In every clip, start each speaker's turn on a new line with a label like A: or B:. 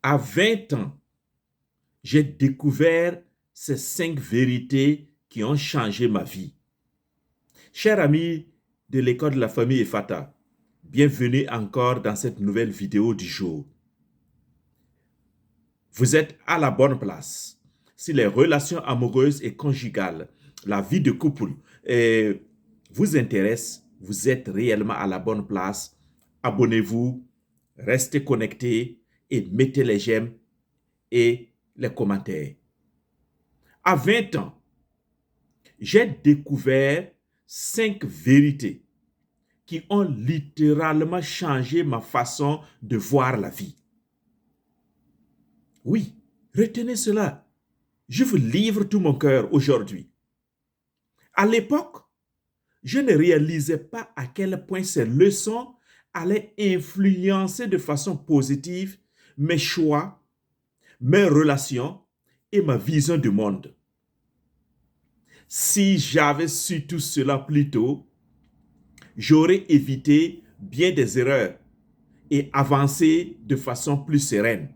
A: À 20 ans, j'ai découvert ces 5 vérités qui ont changé ma vie. Chers amis de l'école de la famille Efata, bienvenue encore dans cette nouvelle vidéo du jour. Vous êtes à la bonne place. Si les relations amoureuses et conjugales, la vie de couple vous intéresse, vous êtes réellement à la bonne place. Abonnez-vous, restez connectés et mettez les j'aime et les commentaires. À 20 ans, j'ai découvert 5 vérités qui ont littéralement changé ma façon de voir la vie. Oui, retenez cela. Je vous livre tout mon cœur aujourd'hui. À l'époque, je ne réalisais pas à quel point ces leçons allaient influencer de façon positive mes choix, mes relations et ma vision du monde. Si j'avais su tout cela plus tôt, j'aurais évité bien des erreurs et avancé de façon plus sereine.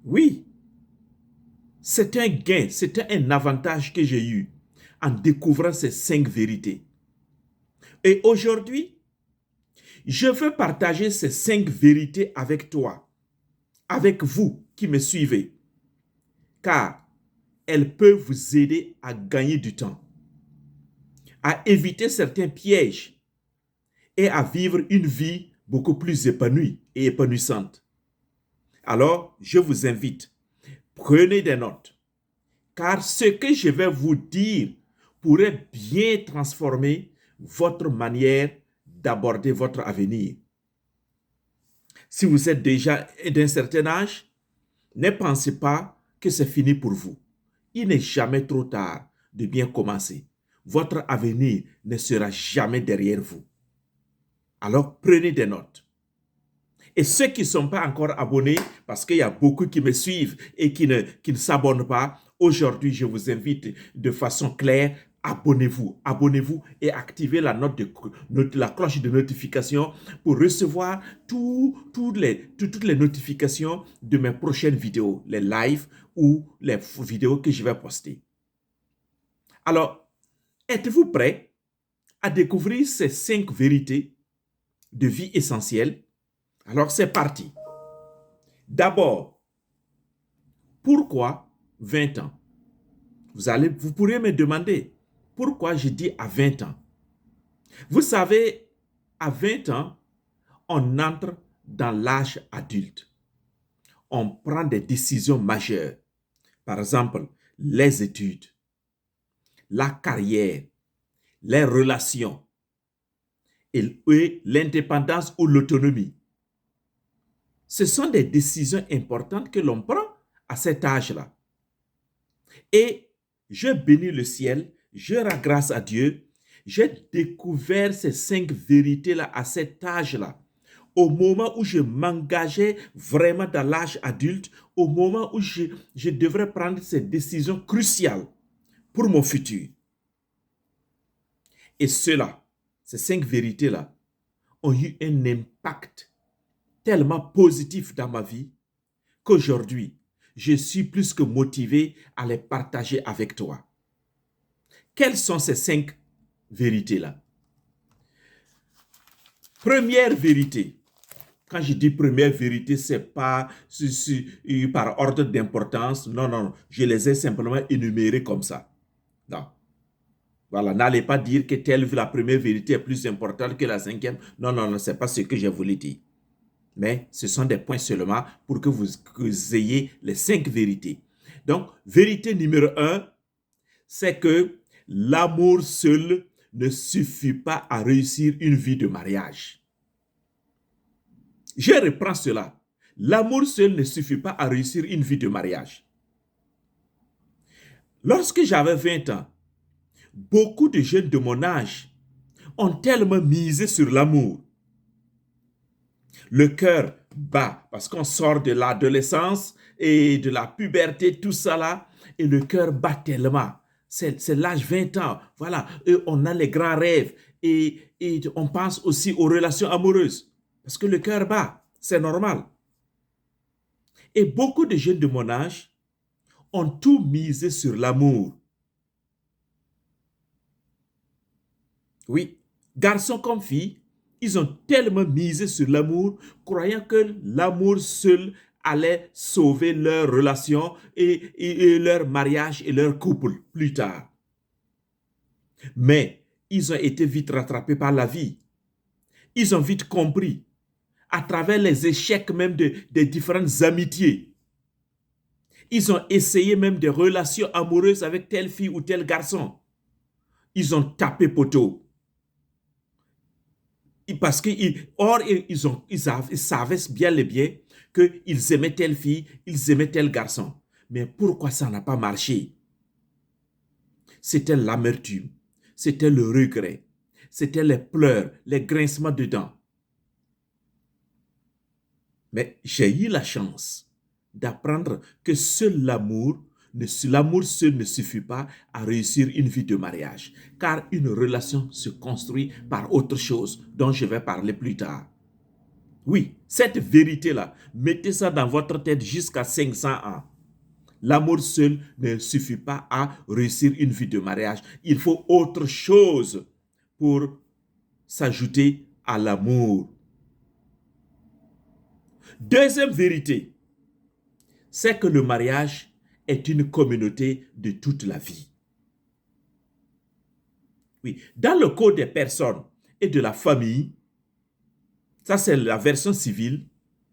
A: Oui, c'est un gain, c'est un avantage que j'ai eu en découvrant ces 5 vérités. Et aujourd'hui, je veux partager ces 5 vérités avec toi, avec vous qui me suivez, car elles peuvent vous aider à gagner du temps, à éviter certains pièges et à vivre une vie beaucoup plus épanouie et épanouissante. Alors, je vous invite, prenez des notes, car ce que je vais vous dire pourrait bien transformer votre manière d'aborder votre avenir. Si vous êtes déjà d'un certain âge, ne pensez pas que c'est fini pour vous. Il n'est jamais trop tard de bien commencer. Votre avenir ne sera jamais derrière vous. Alors prenez des notes. Et ceux qui ne sont pas encore abonnés, parce qu'il y a beaucoup qui me suivent et qui ne s'abonnent pas, aujourd'hui, je vous invite de façon claire, abonnez-vous et activez la la cloche de notification pour recevoir toutes les notifications de mes prochaines vidéos, les lives ou les vidéos que je vais poster. Alors, êtes-vous prêts à découvrir ces 5 vérités de vie essentielles? Alors, c'est parti. D'abord, pourquoi 20 ans? Vous pourrez me demander pourquoi je dis à 20 ans. Vous savez, à 20 ans, on entre dans l'âge adulte. On prend des décisions majeures. Par exemple, les études, la carrière, les relations et l'indépendance ou l'autonomie. Ce sont des décisions importantes que l'on prend à cet âge-là. Et je bénis le ciel, je rends grâce à Dieu, j'ai découvert ces 5 vérités-là à cet âge-là. Au moment où je m'engageais vraiment dans l'âge adulte, au moment où je devrais prendre ces décisions cruciales pour mon futur. Et cela, ces 5 vérités-là, ont eu un impact tellement positif dans ma vie qu'aujourd'hui, je suis plus que motivé à les partager avec toi. Quelles sont ces 5 vérités-là? Première vérité. Quand je dis première vérité, ce n'est pas par ordre d'importance. Non, non, je les ai simplement énumérées comme ça. Non. Voilà, n'allez pas dire que la première vérité est plus importante que la 5e. Non, non, non, ce n'est pas ce que je voulais dire. Mais ce sont des points seulement pour que vous ayez les 5 vérités. Donc, vérité numéro 1, c'est que l'amour seul ne suffit pas à réussir une vie de mariage. Je reprends cela. L'amour seul ne suffit pas à réussir une vie de mariage. Lorsque j'avais 20 ans, beaucoup de jeunes de mon âge ont tellement misé sur l'amour. Le cœur bat parce qu'on sort de l'adolescence et de la puberté, tout ça là, et le cœur bat tellement. C'est l'âge 20 ans, voilà, et on a les grands rêves et on pense aussi aux relations amoureuses parce que le cœur bat, c'est normal. Et beaucoup de jeunes de mon âge ont tout misé sur l'amour. Oui, garçons comme filles, ils ont tellement misé sur l'amour, croyant que l'amour seul allait sauver leur relation et leur mariage et leur couple plus tard. Mais ils ont été vite rattrapés par la vie. Ils ont vite compris, à travers les échecs même des différentes amitiés. Ils ont essayé même des relations amoureuses avec telle fille ou tel garçon. Ils ont tapé poteau. Parce qu'ils savaient bien et bien qu'ils aimaient telle fille, ils aimaient tel garçon. Mais pourquoi ça n'a pas marché? C'était l'amertume, c'était le regret, c'était les pleurs, les grincements de dents. Mais j'ai eu la chance d'apprendre que seul l'amour seul ne suffit pas à réussir une vie de mariage, car une relation se construit par autre chose dont je vais parler plus tard. Oui, cette vérité-là, mettez ça dans votre tête jusqu'à 500 ans. L'amour seul ne suffit pas à réussir une vie de mariage. Il faut autre chose pour s'ajouter à l'amour. Deuxième vérité, c'est que le mariage est une communauté de toute la vie. Oui, dans le code des personnes et de la famille, ça c'est la version civile,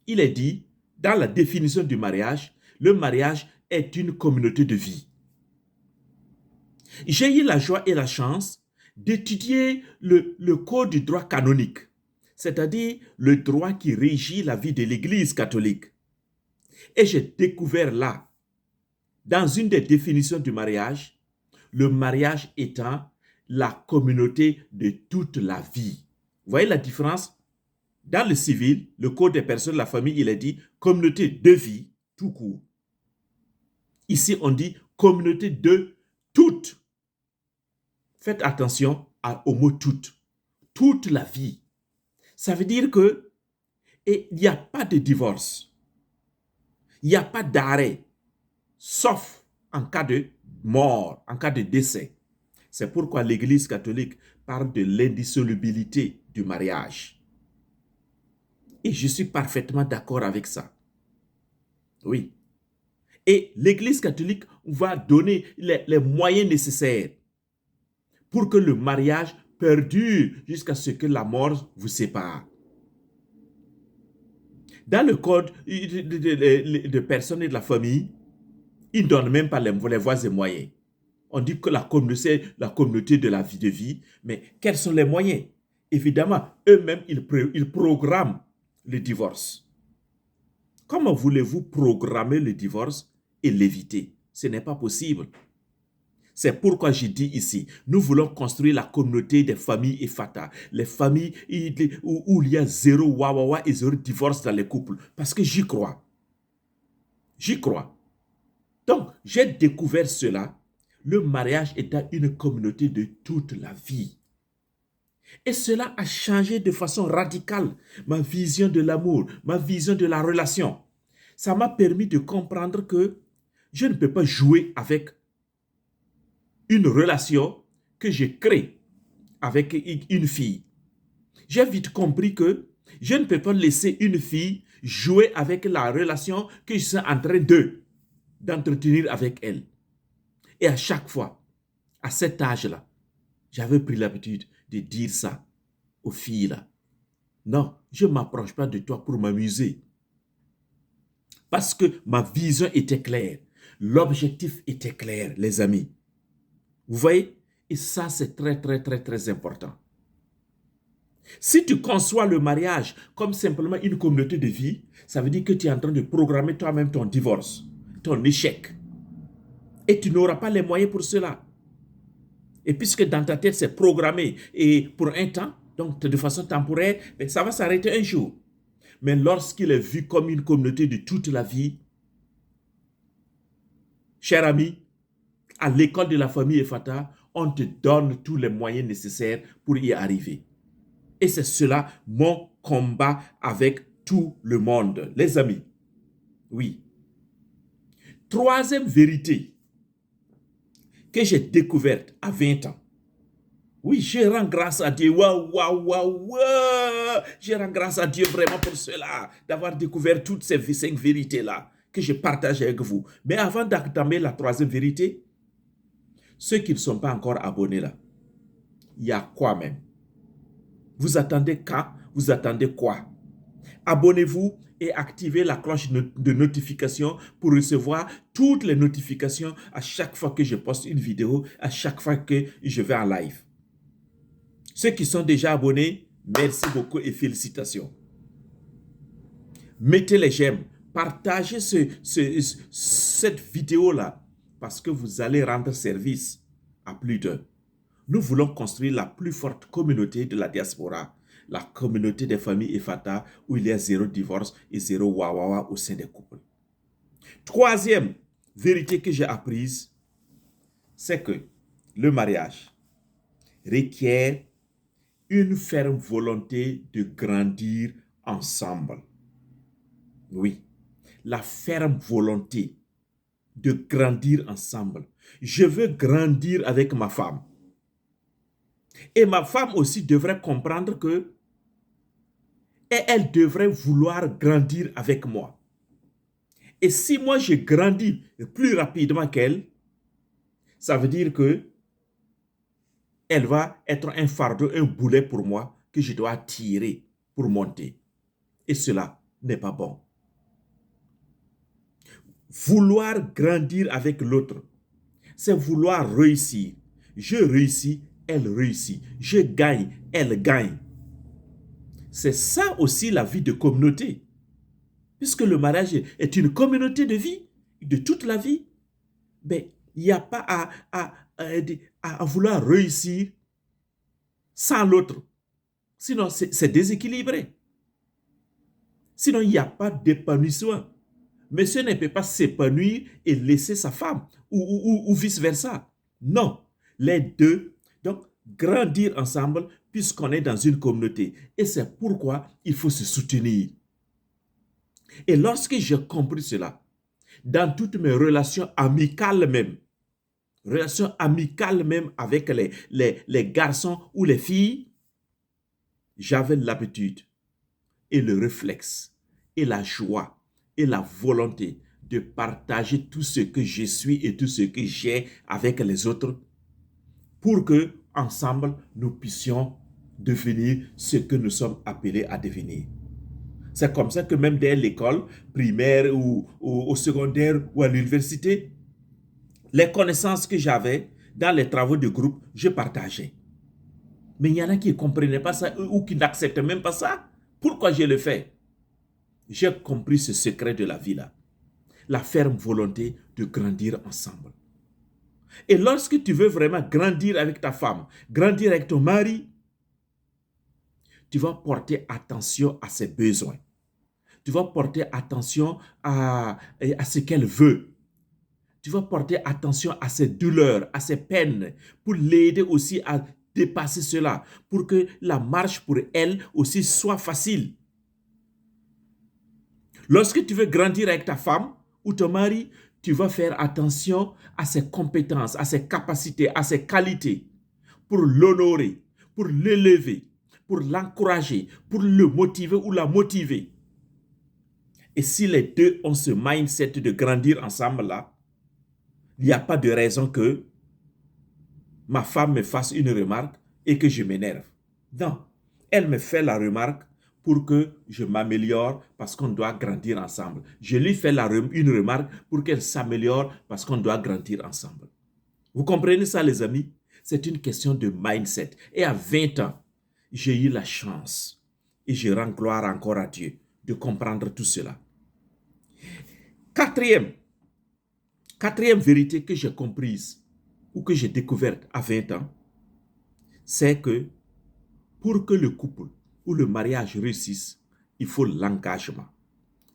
A: il est dit, dans la définition du mariage, le mariage est une communauté de vie. J'ai eu la joie et la chance d'étudier le code du droit canonique, c'est-à-dire le droit qui régit la vie de l'Église catholique. Et j'ai découvert là, dans une des définitions du mariage, le mariage étant la communauté de toute la vie. Vous voyez la différence? Dans le civil, le code des personnes de la famille, il est dit communauté de vie, tout court. Ici, on dit communauté de toute. Faites attention au mot toute. Toute la vie. Ça veut dire que il n'y a pas de divorce. Il n'y a pas d'arrêt, sauf en cas de mort, en cas de décès. C'est pourquoi l'Église catholique parle de l'indissolubilité du mariage. Et je suis parfaitement d'accord avec ça. Oui. Et l'Église catholique va donner les moyens nécessaires pour que le mariage perdure jusqu'à ce que la mort vous sépare. Dans le code de personnes et de la famille, ils ne donnent même pas les voies et moyens. On dit que la communauté de la vie de vie, mais quels sont les moyens? Évidemment, eux-mêmes, ils programment le divorce. Comment voulez-vous programmer le divorce et l'éviter? Ce n'est pas possible. C'est pourquoi j'ai dit ici, nous voulons construire la communauté des familles Efata, les familles où il y a zéro wawawa et zéro divorce dans les couples, parce que j'y crois. J'y crois. Donc, j'ai découvert cela. Le mariage est une communauté de toute la vie. Et cela a changé de façon radicale ma vision de l'amour, ma vision de la relation. Ça m'a permis de comprendre que je ne peux pas jouer avec une relation que je crée avec une fille. J'ai vite compris que je ne peux pas laisser une fille jouer avec la relation que je suis en train d'entretenir avec elle. Et à chaque fois, à cet âge-là, j'avais pris l'habitude de dire ça aux filles-là. Non, je ne m'approche pas de toi pour m'amuser. Parce que ma vision était claire. L'objectif était clair, les amis. Vous voyez? Et ça, c'est très, très, très, très important. Si tu conçois le mariage comme simplement une communauté de vie, ça veut dire que tu es en train de programmer toi-même ton divorce, ton échec. Et tu n'auras pas les moyens pour cela. Et puisque dans ta tête, c'est programmé et pour un temps, donc de façon temporaire, ça va s'arrêter un jour. Mais lorsqu'il est vu comme une communauté de toute la vie, cher ami, à l'école de la famille Efata, on te donne tous les moyens nécessaires pour y arriver. Et c'est cela mon combat avec tout le monde. Les amis, oui, Troisième vérité que j'ai découverte à 20 ans. Oui, je rends grâce à Dieu. Waouh, waouh, waouh, waouh. Je rends grâce à Dieu vraiment pour cela, d'avoir découvert toutes ces 5 vérités-là que je partage avec vous. Mais avant d'entamer la troisième vérité, ceux qui ne sont pas encore abonnés là, il y a quoi même? Vous attendez quand? Vous attendez quoi? Abonnez-vous et activez la cloche de notification pour recevoir toutes les notifications à chaque fois que je poste une vidéo, à chaque fois que je vais en live. Ceux qui sont déjà abonnés, merci beaucoup et félicitations. Mettez les j'aime, partagez cette vidéo-là parce que vous allez rendre service à plus d'un. Nous voulons construire la plus forte communauté de la diaspora, la communauté des familles Efata où il y a 0 divorce et 0 wawawa au sein des couples. Troisième vérité que j'ai apprise, c'est que le mariage requiert une ferme volonté de grandir ensemble. Oui, la ferme volonté de grandir ensemble. Je veux grandir avec ma femme. Et ma femme aussi devrait comprendre que elle devrait vouloir grandir avec moi. Et si moi je grandis plus rapidement qu'elle, ça veut dire que elle va être un fardeau, un boulet pour moi que je dois tirer pour monter. Et cela n'est pas bon. Vouloir grandir avec l'autre, c'est vouloir réussir. Je réussis, elle réussit. Je gagne, elle gagne. C'est ça aussi la vie de communauté. Puisque le mariage est une communauté de vie, de toute la vie. Mais il n'y a pas à vouloir réussir sans l'autre. Sinon, c'est déséquilibré. Sinon, il n'y a pas d'épanouissement. Monsieur ne peut pas s'épanouir et laisser sa femme ou vice-versa. Non, les deux, donc, grandir ensemble puisqu'on est dans une communauté. Et c'est pourquoi il faut se soutenir. Et lorsque j'ai compris cela, dans toutes mes relations amicales même avec les garçons ou les filles, j'avais l'habitude et le réflexe et la joie et la volonté de partager tout ce que je suis et tout ce que j'ai avec les autres pour que, ensemble, nous puissions devenir ce que nous sommes appelés à devenir. C'est comme ça que même dès l'école primaire ou au secondaire ou à l'université, les connaissances que j'avais dans les travaux de groupe, je partageais. Mais il y en a qui ne comprenaient pas ça ou qui n'acceptent même pas ça. Pourquoi je le fais? J'ai compris ce secret de la vie là. La ferme volonté de grandir ensemble. Et lorsque tu veux vraiment grandir avec ta femme, grandir avec ton mari, tu vas porter attention à ses besoins. Tu vas porter attention à ce qu'elle veut. Tu vas porter attention à ses douleurs, à ses peines, pour l'aider aussi à dépasser cela, pour que la marche pour elle aussi soit facile. Lorsque tu veux grandir avec ta femme ou ton mari, tu vas faire attention à ses compétences, à ses capacités, à ses qualités, pour l'honorer, pour l'élever, pour l'encourager, pour le motiver ou la motiver. Et si les deux ont ce mindset de grandir ensemble là, il n'y a pas de raison que ma femme me fasse une remarque et que je m'énerve. Non, elle me fait la remarque pour que je m'améliore parce qu'on doit grandir ensemble. Je lui fais une remarque pour qu'elle s'améliore parce qu'on doit grandir ensemble. Vous comprenez ça, les amis? C'est une question de mindset. Et à 20 ans, j'ai eu la chance, et je rends gloire encore à Dieu, de comprendre tout cela. Quatrième vérité que j'ai comprise ou que j'ai découverte à 20 ans, c'est que pour que le couple ou le mariage réussisse, il faut l'engagement.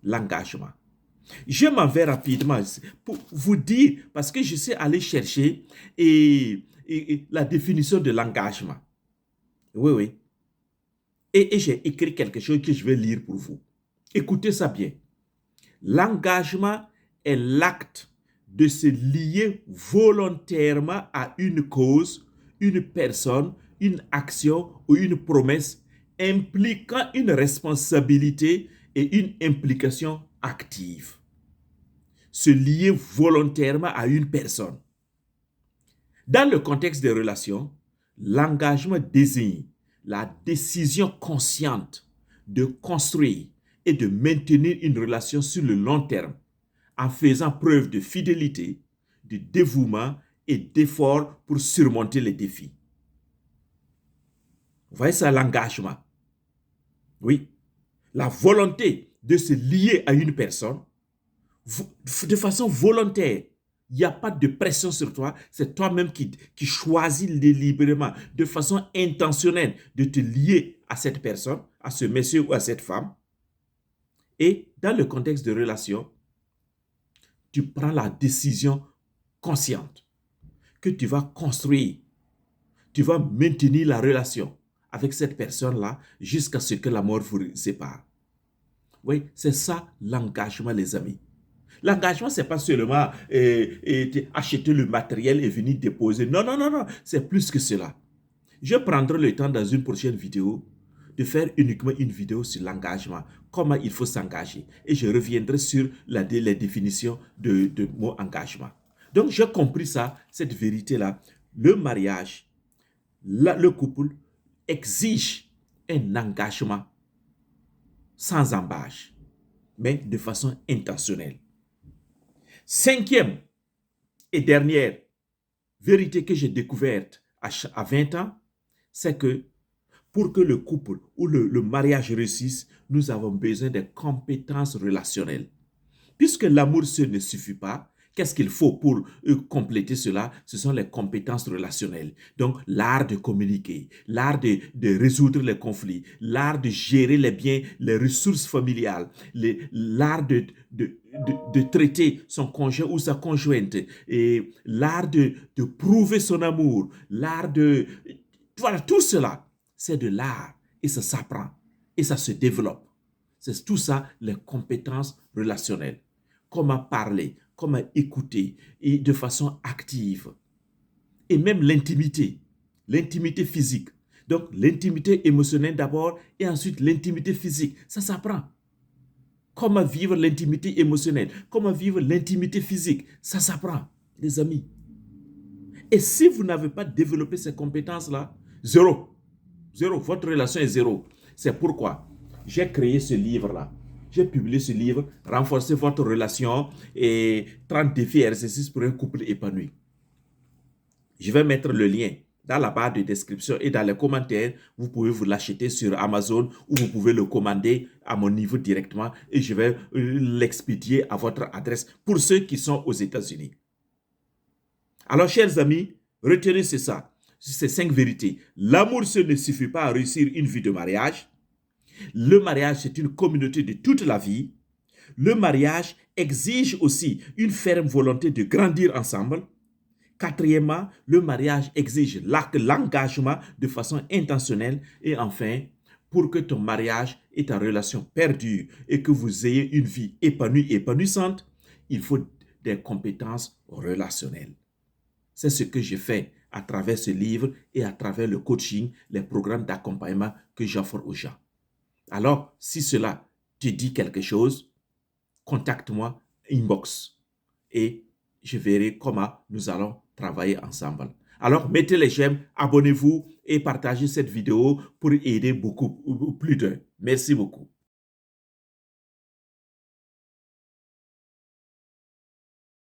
A: L'engagement. Je m'en vais rapidement pour vous dire, parce que je suis allé chercher la définition de l'engagement. Oui, oui. Et j'ai écrit quelque chose que je vais lire pour vous. Écoutez ça bien. L'engagement est l'acte de se lier volontairement à une cause, une personne, une action ou une promesse impliquant une responsabilité et une implication active. Se lier volontairement à une personne. Dans le contexte des relations, l'engagement désigne la décision consciente de construire et de maintenir une relation sur le long terme en faisant preuve de fidélité, de dévouement et d'effort pour surmonter les défis. Vous voyez ça, l'engagement. Oui, la volonté de se lier à une personne de façon volontaire. Il n'y a pas de pression sur toi, c'est toi-même qui choisis délibérément, de façon intentionnelle, de te lier à cette personne, à ce monsieur ou à cette femme. Et dans le contexte de relation, tu prends la décision consciente que tu vas construire, tu vas maintenir la relation avec cette personne-là jusqu'à ce que la mort vous sépare. Oui, c'est ça l'engagement, les amis. L'engagement, ce n'est pas seulement acheter le matériel et venir déposer. Non, non, non, non. C'est plus que cela. Je prendrai le temps dans une prochaine vidéo de faire uniquement une vidéo sur l'engagement, comment il faut s'engager. Et je reviendrai sur les définitions de mot engagement. Donc, j'ai compris ça, cette vérité-là. Le mariage, le couple exige un engagement sans embâche, mais de façon intentionnelle. Cinquième et dernière vérité que j'ai découverte à 20 ans, c'est que pour que le couple ou le mariage réussisse, nous avons besoin de compétences relationnelles. Puisque l'amour seul ne suffit pas, qu'est-ce qu'il faut pour compléter cela? Ce sont les compétences relationnelles. Donc, l'art de communiquer, l'art de résoudre les conflits, l'art de gérer les biens, les ressources familiales, l'art de traiter son conjoint ou sa conjointe, et l'art de prouver son amour, l'art de... Voilà, tout cela, c'est de l'art et ça s'apprend et ça se développe. C'est tout ça, les compétences relationnelles. Comment parler, comment écouter et de façon active. Et même l'intimité physique. Donc, l'intimité émotionnelle d'abord et ensuite l'intimité physique. Ça s'apprend. Comment vivre l'intimité émotionnelle, comment vivre l'intimité physique. Ça s'apprend, les amis. Et si vous n'avez pas développé ces compétences-là, zéro. Zéro. Votre relation est zéro. C'est pourquoi j'ai créé ce livre-là. J'ai publié ce livre, Renforcer votre relation et 30 défis et exercices pour un couple épanoui. Je vais mettre le lien dans la barre de description et dans les commentaires. Vous pouvez vous l'acheter sur Amazon ou vous pouvez le commander à mon niveau directement et je vais l'expédier à votre adresse pour ceux qui sont aux États-Unis. Alors, chers amis, retenez ça. Ces 5 vérités. L'amour seul ne suffit pas à réussir une vie de mariage. Le mariage, c'est une communauté de toute la vie. Le mariage exige aussi une ferme volonté de grandir ensemble. Quatrièmement, le mariage exige l'engagement de façon intentionnelle. Et enfin, pour que ton mariage et ta relation perdurent et que vous ayez une vie épanouie et épanouissante, il faut des compétences relationnelles. C'est ce que je fais à travers ce livre et à travers le coaching, les programmes d'accompagnement que j'offre aux gens. Alors, si cela te dit quelque chose, contacte-moi, inbox, et je verrai comment nous allons travailler ensemble. Alors, mettez les j'aime, abonnez-vous et partagez cette vidéo pour aider beaucoup plus d'un. Merci beaucoup.